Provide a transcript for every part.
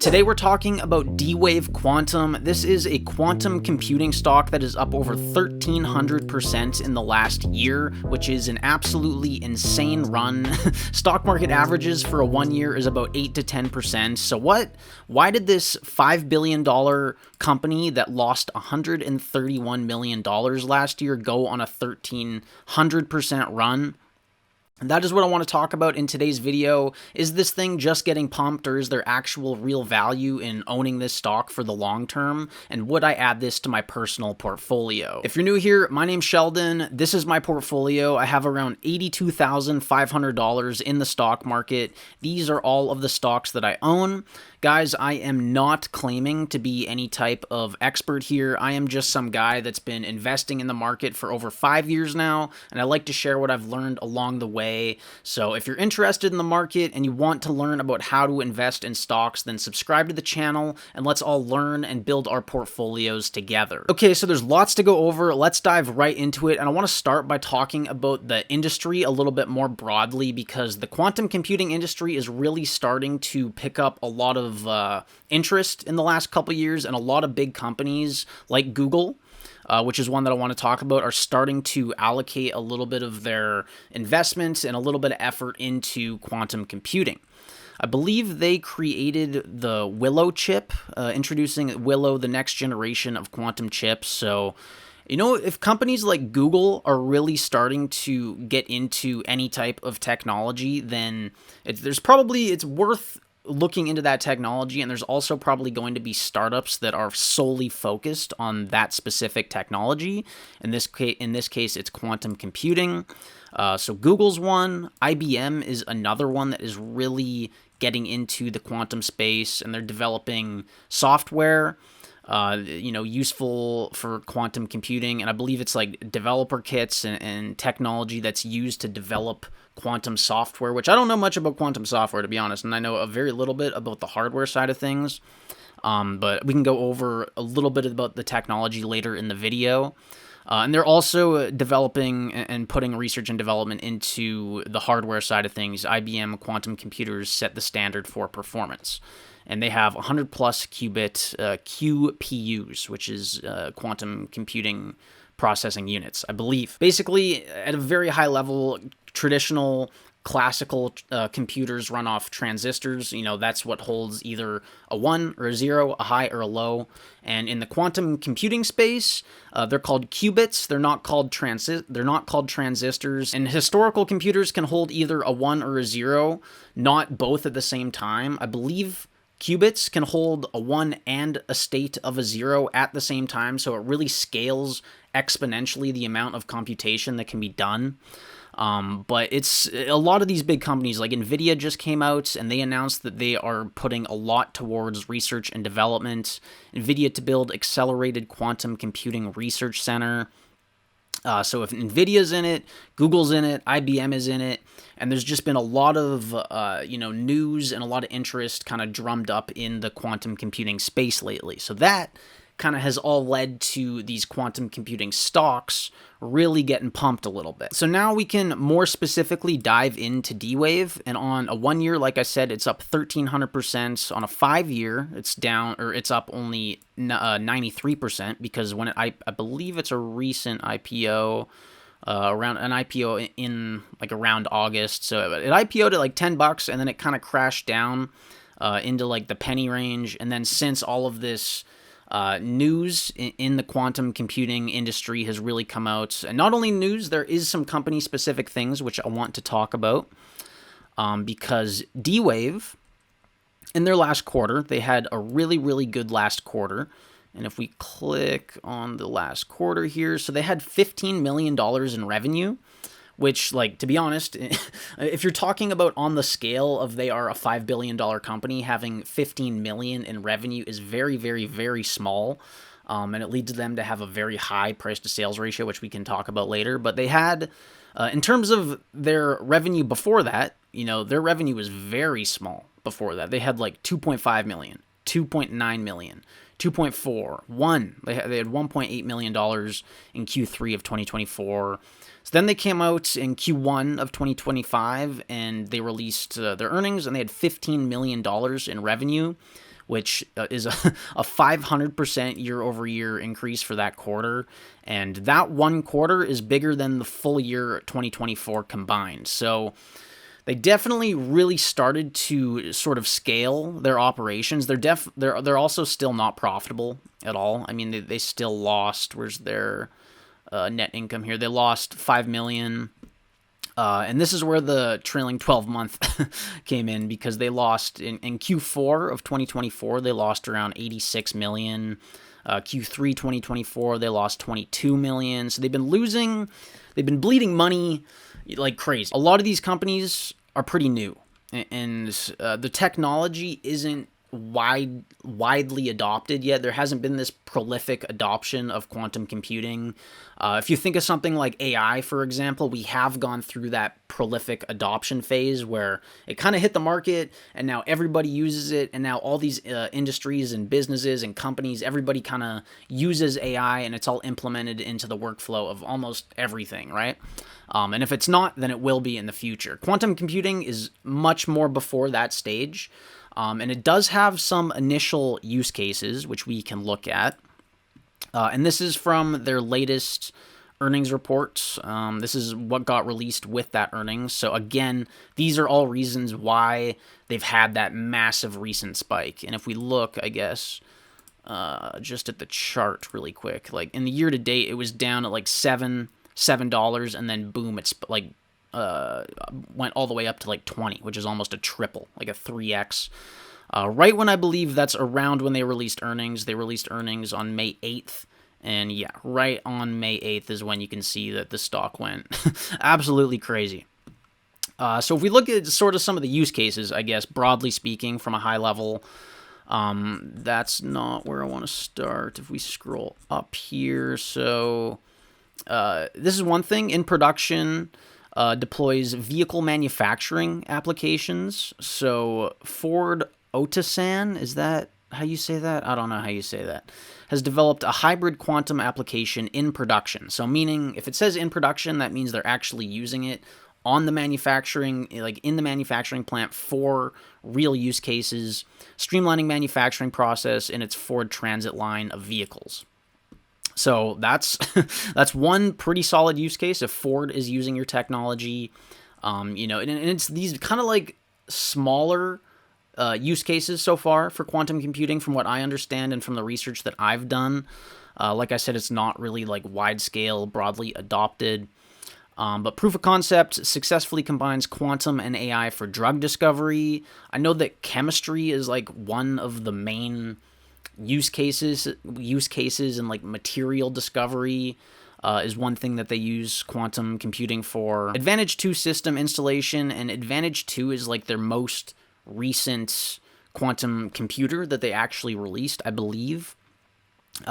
Today we're talking about D-Wave Quantum. This is a quantum computing stock that is up over 1,300% in the last year, which is an absolutely insane run. Stock market averages for a 1 year is about 8 to 10%. So why did this $5 billion company that lost $131 million last year go on a 1,300% run? And that is what I want to talk about in today's video. Is this thing just getting pumped, or is there actual real value in owning this stock for the long term? And would I add this to my personal portfolio? If you're new here, my name's Sheldon. This is my portfolio. I have around $82,500 in the stock market. These are all of the stocks that I own. Guys, I am not claiming to be any type of expert here. I am just some guy that's been investing in the market for over 5 years now, and I like to share what I've learned along the way. So if you're interested in the market and you want to learn about how to invest in stocks, then subscribe to the channel and let's all learn and build our portfolios together. Okay, so there's lots to go over. Let's dive right into it, and I want to start by talking about the industry a little bit more broadly, because the quantum computing industry is really starting to pick up a lot of interest in the last couple years, and a lot of big companies like Google, which is one that I want to talk about, are starting to allocate a little bit of their investments and a little bit of effort into quantum computing. I believe they created the Willow chip, introducing Willow, the next generation of quantum chips. So, you know, if companies like Google are really starting to get into any type of technology, then it's worth looking into that technology. And there's also probably going to be startups that are solely focused on that specific technology. In this case, it's quantum computing. So Google's one. IBM is another one that is really getting into the quantum space, and they're developing software useful for quantum computing. And I believe it's like developer kits and technology that's used to develop quantum software, which I don't know much about quantum software, to be honest, and I know a very little bit about the hardware side of things. But we can go over a little bit about the technology later in the video. And they're also developing and putting research and development into the hardware side of things. IBM quantum computers set the standard for performance, and they have 100 plus qubit QPUs, which is quantum computing processing units, I believe. Basically, at a very high level, traditional classical computers run off transistors. You know, that's what holds either a 1 or a 0, a high or a low. And in the quantum computing space, they're called qubits. They're not called transistors. And historical computers can hold either a 1 or a 0, not both at the same time. I believe qubits can hold a 1 and a state of a 0 at the same time, so it really scales exponentially the amount of computation that can be done. But it's a lot of these big companies, like NVIDIA just came out and they announced that they are putting a lot towards research and development. NVIDIA to build accelerated quantum computing research center. So if NVIDIA's in it, Google's in it, IBM is in it, and there's just been a lot of news and a lot of interest kind of drummed up in the quantum computing space lately. So that kind of has all led to these quantum computing stocks really getting pumped a little bit. So now we can more specifically dive into D-Wave, and on a 1 year, like I said, it's up 1,300%. On a 5 year, it's up only 93%, because when I believe it's a recent IPO, around an IPO in like around August. So it IPO'd at like $10, and then it kind of crashed down into like the penny range. And then since all of this news in the quantum computing industry has really come out, and not only news, there is some company specific things which I want to talk about, because D-Wave, in their last quarter, they had a really, really good last quarter. And if we click on the last quarter here, so they had $15 million in revenue, which, like, to be honest, if you're talking about on the scale of they are a $5 billion company, having $15 million in revenue is very, very, very small. And it leads them to have a very high price to sales ratio, which we can talk about later. But they had, in terms of their revenue before that, their revenue was very small before that. They had like 2.5 million, 2.9 million, 2.4, 1. They had $1.8 million in Q3 of 2024. So then they came out in Q1 of 2025 and they released their earnings, and they had $15 million in revenue, which is a 500% year-over-year increase for that quarter. And that one quarter is bigger than the full year 2024 combined. So they definitely really started to sort of scale their operations. They're also still not profitable at all. I mean, they still lost. Where's their net income here? They lost $5 million. And this is where the trailing 12-month came in, because they lost in Q4 of 2024, they lost around $86 million. Q3 2024, they lost $22 million. So they've been bleeding money like crazy. A lot of these companies are pretty new, and the technology isn't widely adopted yet. There hasn't been this prolific adoption of quantum computing. If you think of something like AI, for example, we have gone through that prolific adoption phase where it kind of hit the market, and now everybody uses it, and now all these industries and businesses and companies, everybody kind of uses AI, and it's all implemented into the workflow of almost everything, right? And if it's not, then it will be in the future. Quantum computing is much more before that stage. And it does have some initial use cases, which we can look at. And this is from their latest earnings reports. This is what got released with that earnings. So again, these are all reasons why they've had that massive recent spike. And if we look, I guess, just at the chart really quick, like in the year to date, it was down at like $7, and then boom, it's like went all the way up to like 20, which is almost a triple, like a 3x. Right when I believe that's around when they released earnings. They released earnings on May 8th. And yeah, right on May 8th is when you can see that the stock went absolutely crazy. So if we look at sort of some of the use cases, I guess, broadly speaking, from a high level, that's not where I want to start. If we scroll up here, so this is one thing. In production, deploys vehicle manufacturing applications. So Ford Otosan, is that how you say that? I don't know how you say that. Has developed a hybrid quantum application in production. So meaning, if it says in production, that means they're actually using it on the manufacturing, like in the manufacturing plant for real use cases, streamlining manufacturing process in its Ford Transit line of vehicles. So that's one pretty solid use case if Ford is using your technology. And it's these kind of like smaller use cases so far for quantum computing, from what I understand and from the research that I've done. Like I said, it's not really like wide scale, broadly adopted. But proof of concept successfully combines quantum and AI for drug discovery. I know that chemistry is like one of the main use cases and like material discovery is one thing that they use quantum computing for. Advantage 2 system installation, and Advantage 2 is like their most recent quantum computer that they actually released, I believe.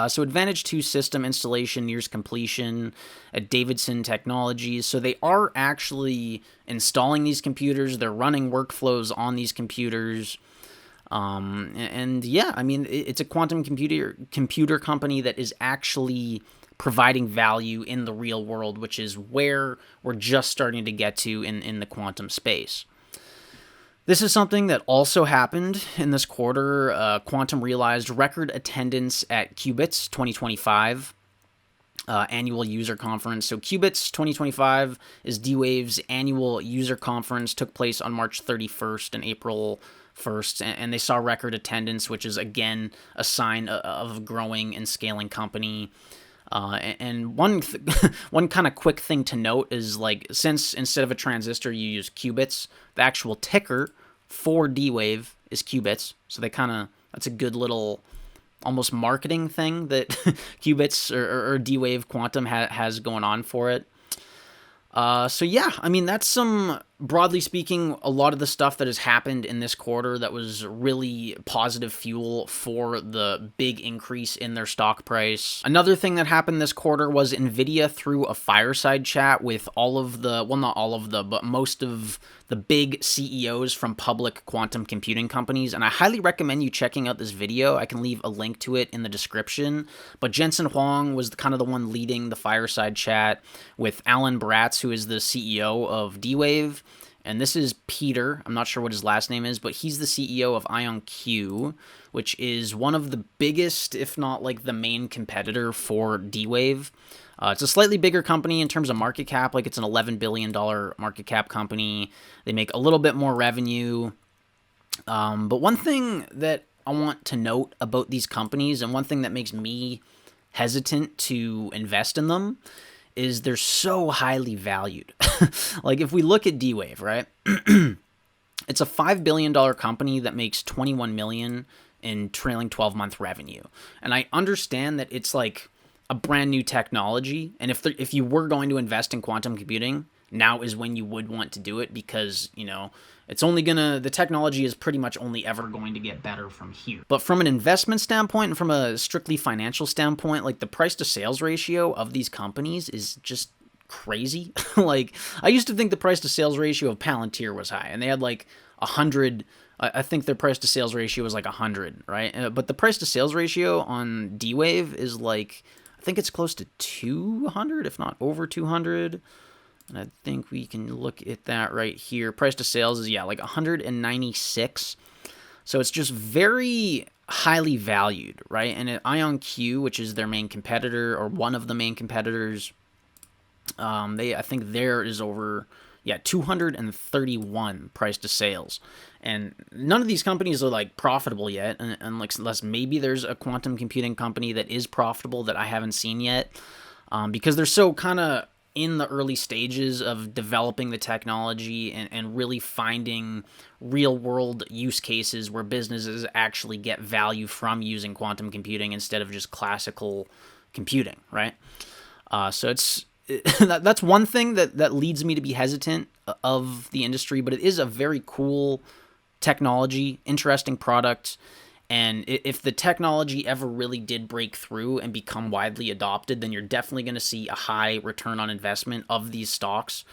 So Advantage 2 system installation nears completion at Davidson Technologies. So they are actually installing these computers. They're running workflows on these computers. And yeah, I mean, it's a quantum computer company that is actually providing value in the real world, which is where we're just starting to get to in the quantum space. This is something that also happened in this quarter. Quantum realized record attendance at QBTS 2025 annual user conference. So QBTS 2025 is D-Wave's annual user conference, took place on March 31st and April 1st, and they saw record attendance, which is, again, a sign of a growing and scaling company. And one kind of quick thing to note is, like, since instead of a transistor you use qubits, the actual ticker for D-Wave is qubits. So that's a good little almost marketing thing that qubits or D-Wave Quantum has going on for it. So yeah, I mean, that's some, broadly speaking, a lot of the stuff that has happened in this quarter that was really positive fuel for the big increase in their stock price. Another thing that happened this quarter was NVIDIA threw a fireside chat with all of the, well, not all of the, but most of the big CEOs from public quantum computing companies, and I highly recommend you checking out this video. I can leave a link to it in the description, but Jensen Huang was kind of the one leading the fireside chat with Alan Bratz, who is the CEO of D-Wave, And this is Peter. I'm not sure what his last name is, but he's the CEO of IonQ, which is one of the biggest, if not like the main competitor for D-Wave. It's a slightly bigger company in terms of market cap. Like it's an $11 billion market cap company. They make a little bit more revenue. But one thing that I want to note about these companies, and one thing that makes me hesitant to invest in them, is they're so highly valued. Like if we look at D-Wave, right? It's a $5 billion company that makes $21 million in trailing 12-month revenue. And I understand that it's like a brand new technology, and if you were going to invest in quantum computing, now is when you would want to do it, because, you know, it's only the technology is pretty much only ever going to get better from here. But from an investment standpoint and from a strictly financial standpoint, like the price to sales ratio of these companies is just crazy. Like I used to think the price to sales ratio of Palantir was high, and they had like 100. I think their price to sales ratio was like 100, right? But the price to sales ratio on D-Wave is like, I think it's close to 200, if not over 200. And I think we can look at that right here. Price to sales is, yeah, like 196. So it's just very highly valued, right? And at IonQ, which is their main competitor, or one of the main competitors, I think there is over, 231 price to sales. And none of these companies are like profitable yet, unless maybe there's a quantum computing company that is profitable that I haven't seen yet, because they're so kind of in the early stages of developing the technology and really finding real world use cases where businesses actually get value from using quantum computing instead of just classical computing, right? So that's one thing that leads me to be hesitant of the industry, but it is a very cool technology, interesting product. And if the technology ever really did break through and become widely adopted, then you're definitely going to see a high return on investment of these stocks,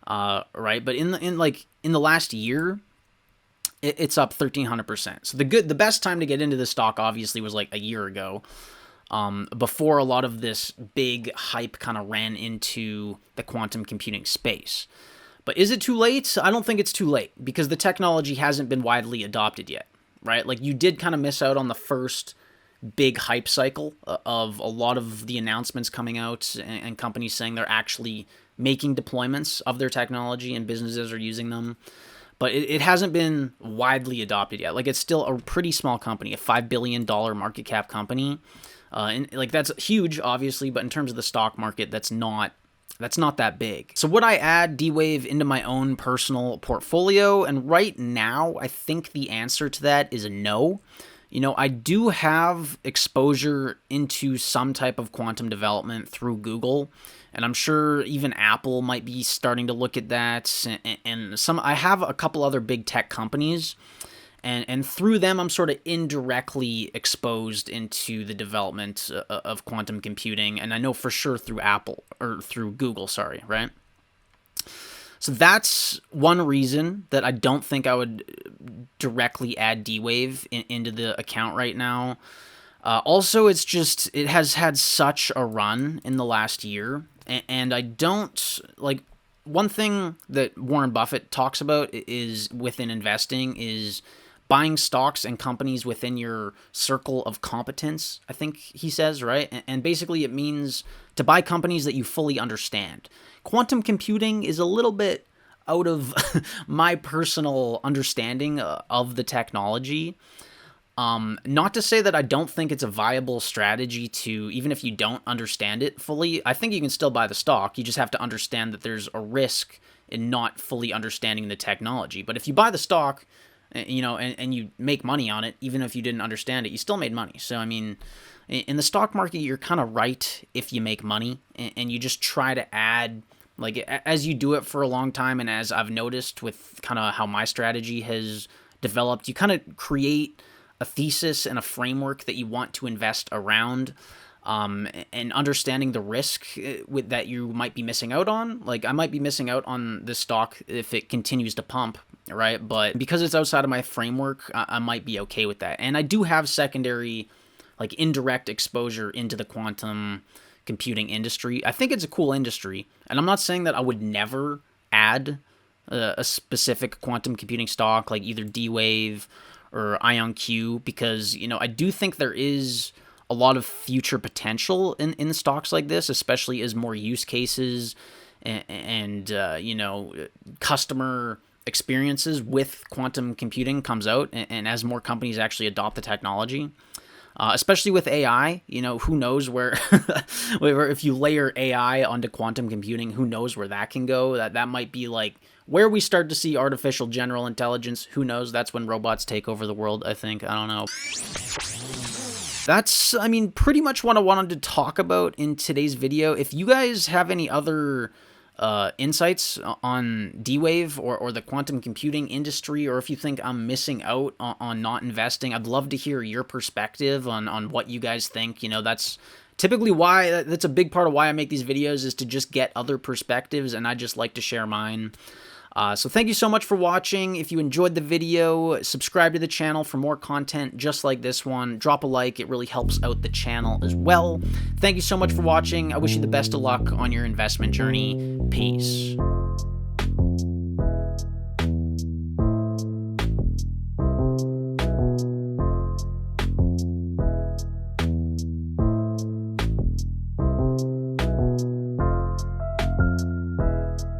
right? But in the last year, it's up 1,300%. So the best time to get into the stock obviously was like a year ago, before a lot of this big hype kind of ran into the quantum computing space. But is it too late? I don't think it's too late, because the technology hasn't been widely adopted yet. Right? Like you did kind of miss out on the first big hype cycle of a lot of the announcements coming out and companies saying they're actually making deployments of their technology and businesses are using them. But it hasn't been widely adopted yet. Like it's still a pretty small company, a $5 billion market cap company. And like that's huge, obviously, but in terms of the stock market, that's not that big. So would I add D-Wave into my own personal portfolio? And right now, I think the answer to that is a no. You know, I do have exposure into some type of quantum development through Google, and I'm sure even Apple might be starting to look at that. And I have a couple other big tech companies, and through them, I'm sort of indirectly exposed into the development of quantum computing. And I know for sure through Google, right? So that's one reason that I don't think I would directly add D-Wave into the account right now. Also, it has had such a run in the last year, and I don't like. One thing that Warren Buffett talks about is within investing is buying stocks and companies within your circle of competence, I think he says, right? And basically it means to buy companies that you fully understand. Quantum computing is a little bit out of my personal understanding of the technology. Not to say that I don't think it's a viable strategy to, even if you don't understand it fully, I think you can still buy the stock. You just have to understand that there's a risk in not fully understanding the technology. But if you buy the stock, you know, and you make money on it, even if you didn't understand it, you still made money. So, I mean, in the stock market, you're kind of right if you make money, and you just try to add, like, as you do it for a long time, and as I've noticed with kind of how my strategy has developed, you kind of create a thesis and a framework that you want to invest around, and understanding the risk that you might be missing out on. Like, I might be missing out on this stock if it continues to pump, right? But because it's outside of my framework, I might be okay with that. And I do have secondary, like, indirect exposure into the quantum computing industry. I think it's a cool industry, and I'm not saying that I would never add a specific quantum computing stock like either D-Wave or IonQ, because, you know, I do think there is a lot of future potential in stocks like this, especially as more use cases and you know, customer experiences with quantum computing comes out, and as more companies actually adopt the technology. Especially with AI, you know, who knows where, if you layer AI onto quantum computing, who knows where that can go. That might be like where we start to see artificial general intelligence. Who knows? That's when robots take over the world, I think. I don't know. That's, I mean, pretty much what I wanted to talk about in today's video. If you guys have any other insights on D-Wave or the quantum computing industry, or if you think I'm missing out on not investing, I'd love to hear your perspective on what you guys think. You know, that's typically why, that's a big part of why I make these videos, is to just get other perspectives, and I just like to share mine. So thank you so much for watching. If you enjoyed the video, subscribe to the channel for more content just like this one. Drop a like. It really helps out the channel as well. Thank you so much for watching. I wish you the best of luck on your investment journey. Peace.